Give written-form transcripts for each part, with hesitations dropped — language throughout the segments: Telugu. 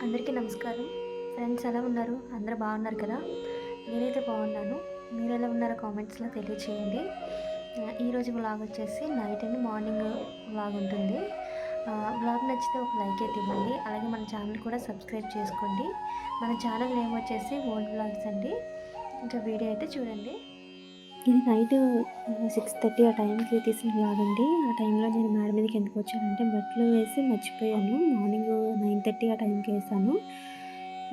అందరికీ నమస్కారం. ఫ్రెండ్స్ ఎలా ఉన్నారు? అందరూ బాగున్నారు కదా! నేనైతే బాగున్నాను. మీరెలా ఉన్నారో కామెంట్స్‌లో తెలియచేయండి. ఈరోజు వ్లాగ్ వచ్చేసి నైట్ అండ్ మార్నింగ్ వ్లాగ్ ఉంటుంది. వ్లాగ్ నచ్చితే ఒక లైక్ అయితే ఇవ్వండి. అలాగే మన ఛానల్ కూడా సబ్స్క్రైబ్ చేసుకోండి. మన ఛానల్ నేమ్ వచ్చేసి ఓల్డ్ వ్లాగ్స్ అండి. ఇంకా వీడియో అయితే చూడండి. ఇది నైట్ 6:30 ఆ టైంకి తీసిన వ్లాగ్ అండి. ఆ టైంలో నేను మేడ మీదకి ఎందుకు వచ్చానంటే బట్టలు వేసి మర్చిపోయాను. మార్నింగ్ 9:30 ఆ టైంకి వేసాను.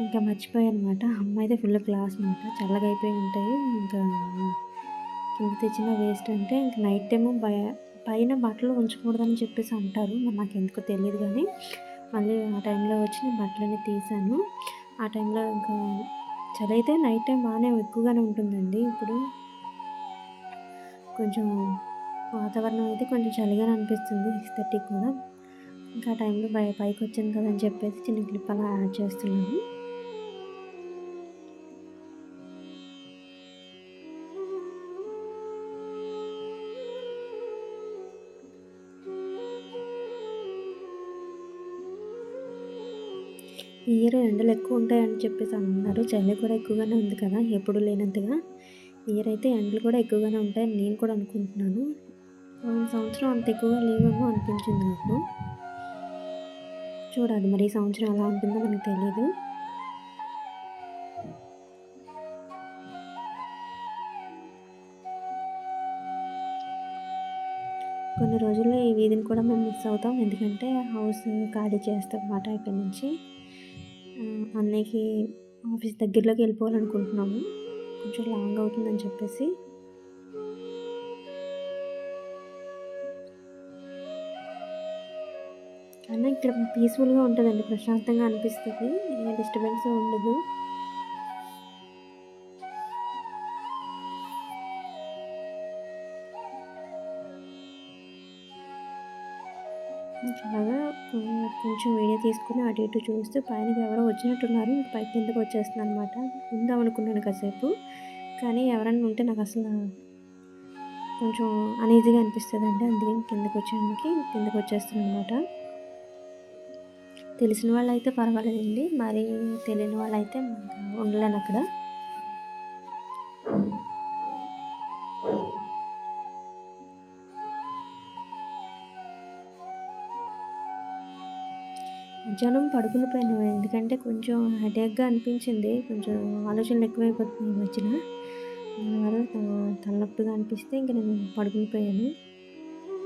ఇంకా మర్చిపోయానమాట. అమ్మ అయితే ఫుల్ క్లాస్ మాట. చల్లగా అయిపోయి ఉంటాయి. ఇంకా కింద తెచ్చిన వేస్ట్ అంటే ఇంక నైట్ టైము పైన బట్టలు ఉంచకూడదని చెప్పేసి అంటారు. మరి నాకెందుకో తెలీదు గానీ, మళ్ళీ ఆ టైంలో వచ్చి నేను బట్టలన్నీ తీసాను. ఆ టైంలో ఇంకా చలైతే నైట్ టైం బాగానే ఎక్కువగానే ఉంటుందండి. ఇప్పుడు కొంచెం వాతావరణం అయితే కొంచెం చలిగానే అనిపిస్తుంది 6:30 కూడా. ఇంకా ఆ టైంలో పైకొచ్చాను కదా అని చెప్పేసి చిన్న క్లిప్ అలా యాడ్ చేస్తున్నాను. ఈ ఇయర్ ఎండలు ఎక్కువ ఉంటాయని చెప్పేసి అన్నారు. చలి కూడా ఎక్కువగానే ఉంది కదా! ఎప్పుడు లేనంతగా. ఈ ఇయర్ అయితే ఎండలు కూడా ఎక్కువగానే ఉంటాయని నేను కూడా అనుకుంటున్నాను. పోయిన సంవత్సరం అంత ఎక్కువగా లేవేమో అనిపించింది నాకు. చూడాలి మరి ఈ సంవత్సరం ఎలా ఉంటుందో మనకు తెలీదు. కొన్ని రోజుల్లో ఈ వీధిని కూడా మేము మిస్ అవుతాం. ఎందుకంటే హౌస్ ఖాళీ చేస్తామన్నమాట ఇక్కడి నుంచి. అన్నయ్యకి ఆఫీస్ దగ్గరలోకి వెళ్ళిపోవాలనుకుంటున్నాము. కొంచెం లాంగ్ అవుతుందని చెప్పేసి. అయినా ఇక్కడ పీస్‌ఫుల్‌గా ఉంటదండి. ప్రశాంతంగా అనిపిస్తది. ఏ డిస్టర్బెన్స్ ఉండదు. అలాగా కొంచెం వీడియో తీసుకొని అటు ఇటు చూస్తూ పైనకి ఎవరో వచ్చినట్టున్నారు. ఇంక పైకి కిందకి వచ్చేస్తున్నానన్నమాట. ఉందాం అనుకున్నాను కాసేపు. కానీ ఎవరన్నా ఉంటే నాకసల కొంచెం అనీజీగా అనిపిస్తదండి. అందుకే కిందకి వచ్చేస్తున్నానన్నమాట. తెలిసిన వాళ్ళైతే పర్వాలేదండి. మరి తెలియని వాళ్ళైతే ఉండలేనక్కడ. మధ్యాహ్నం పడుకుని పోయాను. ఎందుకంటే కొంచెం హెడేక్‌గా అనిపించింది. కొంచెం ఆలోచనలు ఎక్కువైపోతున్నాయి ఈ మధ్యన. దానివల్ల తలనొప్పిగా అనిపిస్తే ఇంక నేను పడుకుని పోయాను.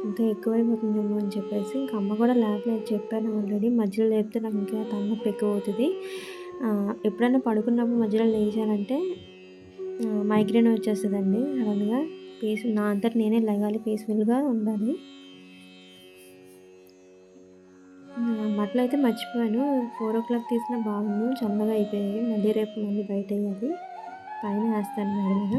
ఇంకా ఎక్కువైపోతుందేమో అని చెప్పేసి ఇంక అమ్మ కూడా లేపలేదు చెప్పాను ఆల్రెడీ. మధ్యలో లేపితే నాకు ఇంకా తలనొప్పి ఎక్కువవుతది. ఎప్పుడైనా పడుకున్నప్పుడు మధ్యలో లేచానంటే మైగ్రేన్ వచ్చేస్తదండి సడన్‌గా. నా అంతట నేనే లెగాలి, పీస్‌ఫుల్‌గా ఉండాలి. బట్టలైతే మర్చిపోయాను. 4:00 తీసినా బాగుండు. చల్లగా అయిపోయాయి. మళ్ళీ రేపు బయటెయ్యాలి. పైన ఏస్తాను మేడ మీద.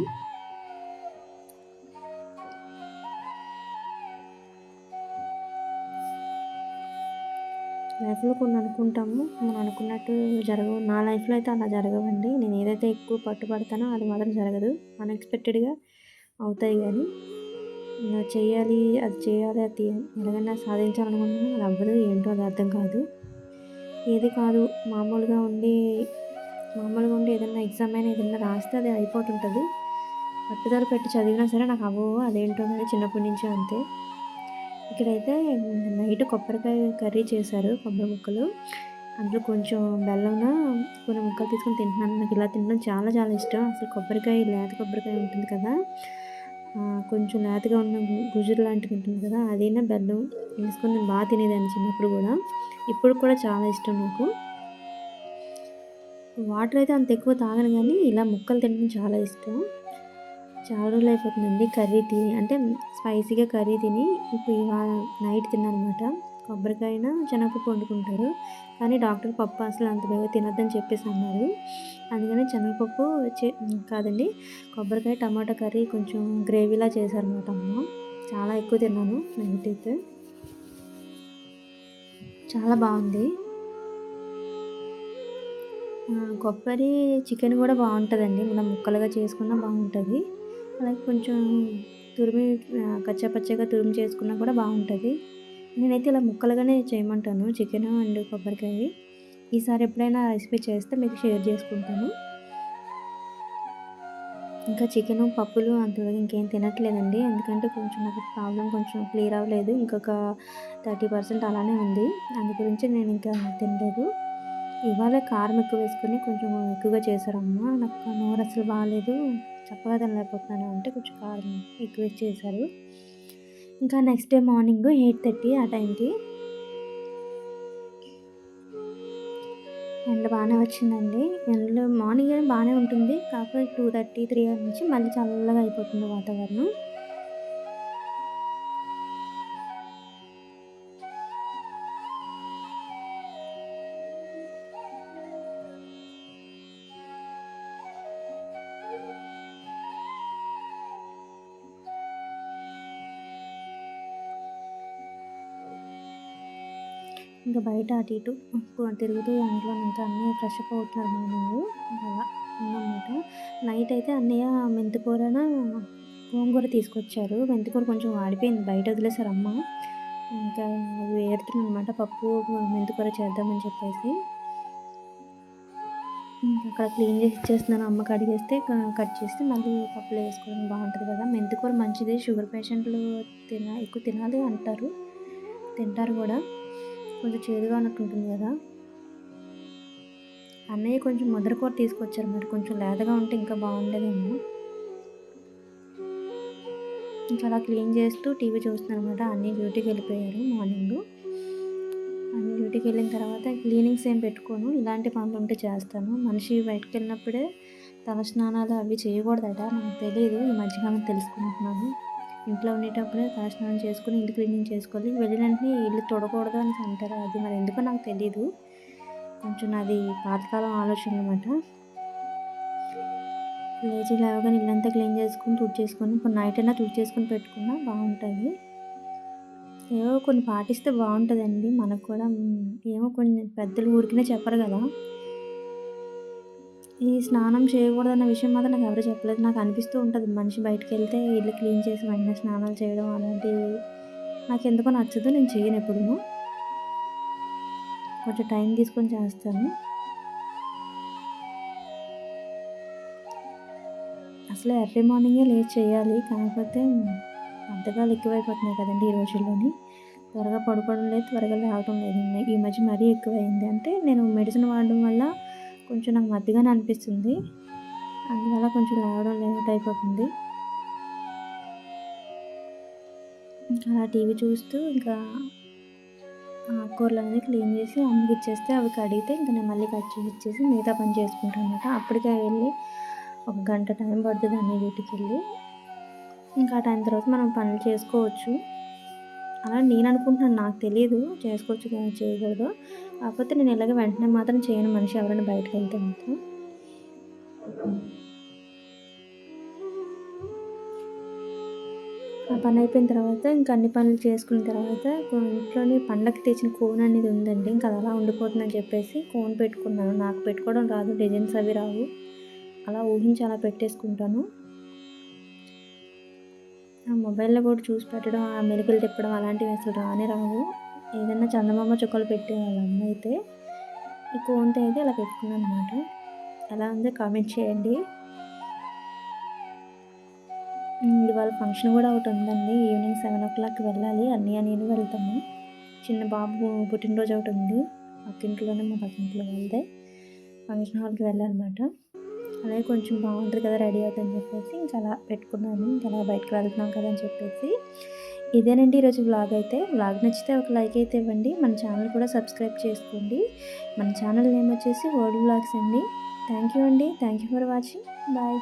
లైఫ్‌లో కొన్ని అనుకుంటాము. మనం అనుకున్నట్టు జరగవు. నా లైఫ్‌లో అయితే అలా జరగవండి. నేను ఏదైతే ఎక్కువ పట్టుబడతానో అది మాత్రం జరగదు. అన్‌ఎక్స్‌పెక్టెడ్‌గా అవుతాయి గానీ, ఇలా చేయాలి, అది చేయాలి, అది ఎలాగైనా సాధించాలనుకుంటున్నా అది అవ్వదు. ఏంటో అది అర్థం కాదు. ఏది కాదు మామూలుగా ఉండి ఏదన్నా ఎగ్జామ్ అయినా ఏదన్నా రాస్తే అది అయిపోతుంటది. పట్టుదల పెట్టి చదివినా సరే నాకు అవ్వవు. అదేంటో మరి చిన్నప్పటి నుంచి అంతే. ఇక్కడైతే నైట్ కొబ్బరికాయ కర్రీ చేశారు. కొబ్బరి ముక్కలు. అందులో కొంచెం బెల్లంన కొన్ని ముక్కలు తీసుకొని తింటున్నాను. నాకు ఇలా తినడం చాలా చాలా ఇష్టం. అసలు లేత కొబ్బరికాయ ఉంటుంది కదా! కొంచెం లేతగా ఉన్న గుజురు లాంటిది ఉంటుంది కదా! అదైనా బెల్లం వేసుకొని నేను తినేదాన్ని చిన్నప్పుడు కూడా. ఇప్పుడు కూడా చాలా ఇష్టం నాకు. వాటర్ అయితే అంత ఎక్కువ తాగను గానీ, ఇలా ముక్కలు తినడం చాలా ఇష్టం. చాలా రోజులైపోతుందండి కర్రీ తిని. అంటే స్పైసీగా కర్రీ తిని ఇప్పుడు ఇవాళ నైట్ తిన్నాననమాట. కొబ్బరికాయన శనగపప్పు వండుకుంటారు. కానీ డాక్టర్ పప్పు అసలు అంత బేగా తినొద్దని చెప్పేసి అన్నారు. అందుకని శనగపప్పు కాదండి, కొబ్బరికాయ టమాటా కర్రీ కొంచెం గ్రేవీలా చేశారనమాట అమ్మ. చాలా ఎక్కువ తిన్నాను నైట్ అయితే. చాలా బాగుంది. కొబ్బరి చికెన్ కూడా బాగుంటుందండి. మనం ముక్కలుగా చేసుకున్నా బాగుంటుంది. అలాగే కొంచెం తురిమి కచ్చా పచ్చాగా తురిమి చేసుకున్నా కూడా బాగుంటుంది. నేనైతే ఇలా ముక్కలుగానే చేయమంటాను చికెను అండ్ కొబ్బరికాయ. ఈసారి ఎప్పుడైనా రెసిపీ చేస్తే మీకు షేర్ చేసుకుంటాను. ఇంకా చికెను, పప్పులు అంతవరకు ఇంకేం తినట్లేదండి. ఎందుకంటే కొంచెం నాకు ప్రాబ్లమ్ కొంచెం క్లియర్ అవ్వలేదు. ఇంకొక 30% అలానే ఉంది. అందు గురించి నేను ఇంకా తినలేదు. ఇవాళ కారం ఎక్కువ వేసుకొని కొంచెం ఎక్కువగా చేశారమ్మ. నాకు నోరు అసలు బాలేదు. చప్పగా తినలేకపోతున్నాను అంటే కొంచెం కారం ఎక్కువ చేశారు. ఇంకా నెక్స్ట్ డే మార్నింగ్ 8:30 ఆ టైంకి ఎండ బాగానే వచ్చిందండి. ఎండలో మార్నింగ్ బాగానే ఉంటుంది. కాకపోతే 2:30, 3 నుంచి మళ్ళీ చల్లగా అయిపోతుంది వాతావరణం. ఇంకా బయట అటు ఇటు తిరుగుతూ ఇంట్లోనంతా అన్నయ్య ఫ్రెష్ అప్ అవుతున్నారు మార్నింగు. అలా ఉందన్నమాట. నైట్ అయితే అన్నయ్య మెంతికూరన గోంగూర తీసుకొచ్చారు. మెంతికూర కొంచెం వాడిపోయింది. బయట వదిలేసారు అమ్మ. ఇంకా అవి ఏరుతున్నానమాట. పప్పు మెంతికూర చేద్దామని చెప్పేసి. అక్కడ క్లీన్ చేసి ఇచ్చేస్తున్నాను. అమ్మ కడిగేస్తే కట్ చేస్తే మళ్ళీ పప్పులో వేసుకోవడం బాగుంటుంది కదా. మెంతికూర మంచిది. షుగర్ పేషెంట్లు ఎక్కువ తినాలి అంటారు. తింటారు కూడా. కొంచెం చేదుగా ఉన్నట్టు ఉంటుంది కదా. అన్నయ్య కొంచెం ముద్రకూర తీసుకొచ్చారు. మరి కొంచెం లేతగా ఉంటే ఇంకా బాగుండేదేమో. ఇంకా అలా క్లీన్ చేస్తూ టీవీ చూస్తున్నాను అనమాట. అన్నయ్య డ్యూటీకి వెళ్ళిపోయారు మార్నింగ్. అన్నయ్య డ్యూటీకి వెళ్ళిన తర్వాత క్లీనింగ్స్ ఏం పెట్టుకోను. ఇలాంటి పనులు ఉంటే చేస్తాను. మనిషి బయటకు వెళ్ళినప్పుడే తలస్నానాలు అవి చేయకూడదట. నాకు తెలియదు. ఈ మధ్యకాలం తెలుసుకుంటున్నాను. ఇంట్లో ఉండేటప్పుడే తలస్నానం చేసుకుని ఇల్లు క్లీనింగ్ చేసుకోవాలి. వెళ్ళిన వెంటనే ఇల్లు తొడకూడదు అని అంటారు. అది మరి ఎందుకో నాకు తెలియదు. కొంచెం నాది పాతకాలం ఆలోచన అనమాట. లేచి లేవగానే ఇల్లంతా క్లీన్ చేసుకుని తుడిచేసుకొని నైట్ అయినా తుడిచేసుకొని పెట్టుకున్నా బాగుంటుంది. ఏవో కొన్ని పాటిస్తే బాగుంటుందండి. మనకు కూడా ఏమో కొన్ని పెద్దలు ఊరికనే చెప్పరు కదా. ఈ స్నానం చేయకూడదన్న విషయం మాత్రం నాకు ఎవరు చెప్పలేదు. నాకు అనిపిస్తూ ఉంటుంది మనిషి బయటకు వెళ్తే ఇల్లు క్లీన్ చేసి వెంటనే స్నానాలు చేయడం అలాంటివి నాకు ఎందుకో నచ్చదు. నేను చేయను ఎప్పుడూ. కొంచెం టైం తీసుకొని చేస్తాను. అసలు ఎర్లీ మార్నింగే లేచి చేయాలి. కాకపోతే బద్ధకాలు ఎక్కువైపోతున్నాయి కదండి ఈ రోజుల్లోని. త్వరగా పడుకోవడం లేదు, త్వరగా లేవడం లేదు. ఈ మధ్య మరీ ఎక్కువైంది. అంటే నేను మెడిసిన్ వాడడం వల్ల కొంచెం నాకు మత్తుగానే అనిపిస్తుంది. అందువల్ల కొంచెం లేవడం లేట్ అయిపోతుంది. ఇంకా అలా టీవీ చూస్తూ ఇంకా ఆకుకూరలు అనేది క్లీన్ చేసి అమ్మకి ఇచ్చేస్తే అవి కడిగితే ఇంకా నేను మళ్ళీ కట్ చేసి ఇచ్చేసి మిగతా పని చేసుకుంటాను అనమాట. అప్పటికే వెళ్ళి ఒక గంట టైం పడుతుంది అన్ని డ్యూటీకి వెళ్ళి. ఇంకా ఆ టైం తర్వాత మనం పనులు చేసుకోవచ్చు. అలా నేను అనుకుంటున్నాను. నాకు తెలియదు చేసుకోవచ్చు కానీ చేయకూడదు. కాకపోతే నేను ఇలాగ వెంటనే మాత్రం చేయను. మనిషి ఎవరైనా బయటకు వెళ్తే మాత్రం. ఆ పని అయిపోయిన తర్వాత ఇంకా అన్ని పనులు చేసుకున్న తర్వాత ఇంట్లోని పండగకి తెచ్చిన కోన్ అనేది ఉందండి. ఇంకా అది అలా ఉండిపోతుందని చెప్పేసి కోన్ పెట్టుకున్నాను. నాకు పెట్టుకోవడం రాదు. డిజైన్స్ అవి రావు. అలా ఊహించి అలా పెట్టేసుకుంటాను. మొబైల్లో కూడా చూసి పెట్టడం, ఆ మెలికలు తిప్పడం అలాంటివి అసలు రానే రావు. ఏదైనా చందమామ చుక్కలు పెట్టేవాళ్ళ అమ్మ అయితే. ఈ కోన్తో అయితే అలా పెట్టుకున్నాను అనమాట. ఎలా ఉందో కామెంట్ చేయండి. ఇవాళ ఫంక్షన్ కూడా ఒకటి ఉందండి. ఈవినింగ్ 7:00 వెళ్ళాలి. అన్నయ్య నేను వెళ్తాము. చిన్న బాబు పుట్టినరోజు ఒకటి ఉంది. పక్కింట్లోనే మా పక్కింట్లో వాళ్ళదే. ఫంక్షన్ హాల్కి వెళ్ళాలన్నమాట. అలాగే కొంచెం బాగుంటుంది కదా రెడీ అవుతుందని చెప్పేసి ఇంకా అలా పెట్టుకున్నాను. ఇంకా అలా బయటకు వెళ్తున్నాం కదా అని చెప్పేసి. ఇదేనండి ఈరోజు వ్లాగ్ అయితే. వ్లాగ్ నచ్చితే ఒక లైక్ అయితే ఇవ్వండి. మన ఛానల్ కూడా సబ్స్క్రైబ్ చేసుకోండి. మన ఛానల్ నేమ్ వచ్చేసి వరల్డ్ వ్లాగ్స్ అండి. థ్యాంక్ యూ అండి. Thank you for watching. Bye.